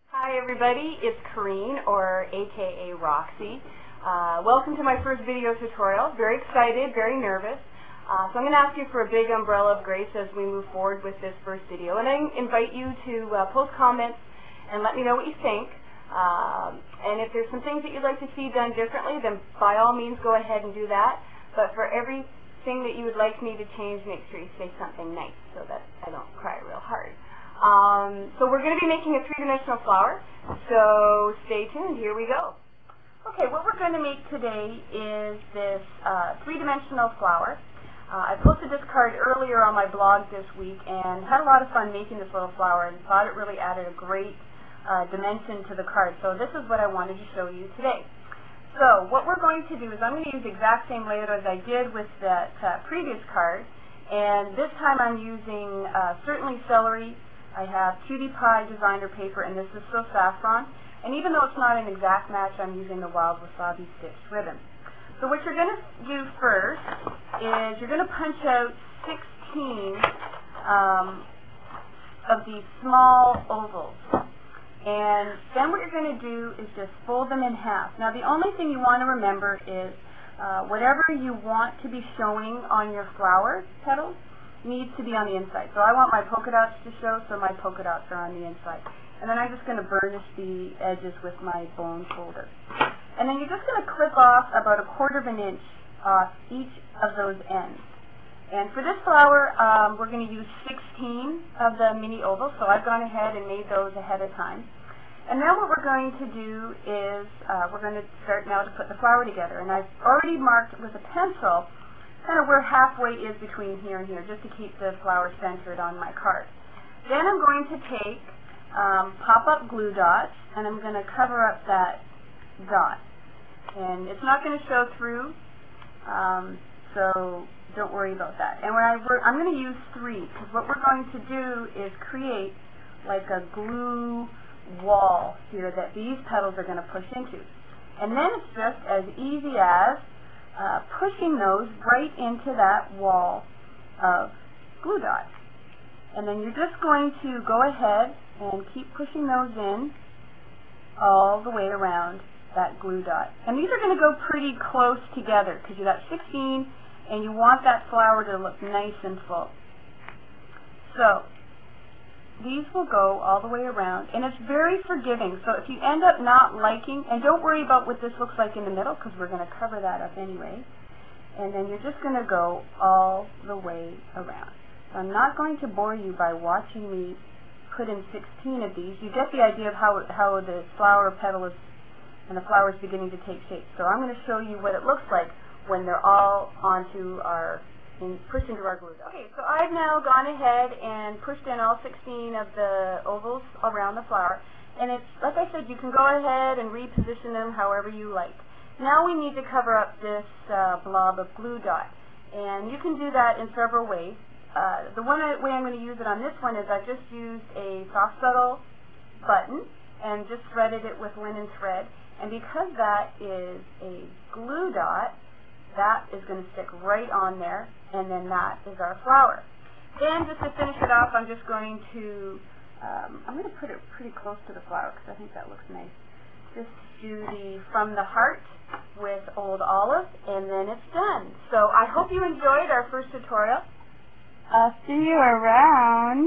Hi everybody, it's Corrine, or aka Roxy. Welcome to my first video tutorial. Very excited, very nervous. So I'm going to ask you for a big umbrella of grace as we move forward with this first video. And I invite you to post comments and let me know what you think. And if there's some things that you'd like to see done differently, then by all means go ahead and do that. But for everything that you would like me to change, make sure you say something nice so that I don't cry real hard. So we're going to be making a three-dimensional flower, so stay tuned. Here we go. Okay, what we're going to make today is this three-dimensional flower. I posted this card earlier on my blog this week and had a lot of fun making this little flower and thought it really added a great dimension to the card. So this is what I wanted to show you today. So what we're going to do is I'm going to use the exact same layout as I did with that previous card, and this time I'm using Certainly Celery. I have Cutie Pie designer paper, and this is still saffron. And even though it's not an exact match, I'm using the Wild Wasabi Stitched ribbon. So what you're going to do first is you're going to punch out 16 of these small ovals. And then what you're going to do is just fold them in half. Now the only thing you want to remember is whatever you want to be showing on your flower petals needs to be on the inside. So I want my polka dots to show, so my polka dots are on the inside. And then I'm just going to burnish the edges with my bone folder. And then you're just going to clip off about 1/4 inch off each of those ends. And for this flower, we're going to use 16 of the mini ovals, so I've gone ahead and made those ahead of time. And now what we're going to do is we're going to start now to put the flower together. And I've already marked with a pencil kind of where halfway is between here and here, just to keep the flower centered on my card. Then I'm going to take pop-up glue dots, and I'm going to cover up that dot. And it's not going to show through, so don't worry about that. And I'm going to use 3, because what we're going to do is create like a glue wall here that these petals are going to push into. And then it's just as easy as pushing those right into that wall of glue dots. And then you're just going to go ahead and keep pushing those in all the way around that glue dot. And these are going to go pretty close together because you got 16 and you want that flower to look nice and full. So these will go all the way around, and it's very forgiving. So if you end up not liking, and don't worry about what this looks like in the middle because we're going to cover that up anyway. And then you're just going to go all the way around. So I'm not going to bore you by watching me put in 16 of these. You get the idea of how the flower petal is and the flower is beginning to take shape. So I'm going to show you what it looks like when they're all onto our pushed into our glue dot. Okay, so I've now gone ahead and pushed in all 16 of the ovals around the flower, and it's like I said, you can go ahead and reposition them however you like. Now we need to cover up this blob of glue dot, and you can do that in several ways. The way I'm going to use it on this one is I just used a soft settle button and just threaded it with linen thread, and because that is a glue dot, that is going to stick right on there, and then that is our flower. Then just to finish it off, I'm just going to put it pretty close to the flower because I think that looks nice. Just do the From the Heart with Old Olive, and then it's done. So I hope you enjoyed our first tutorial. I'll see you around.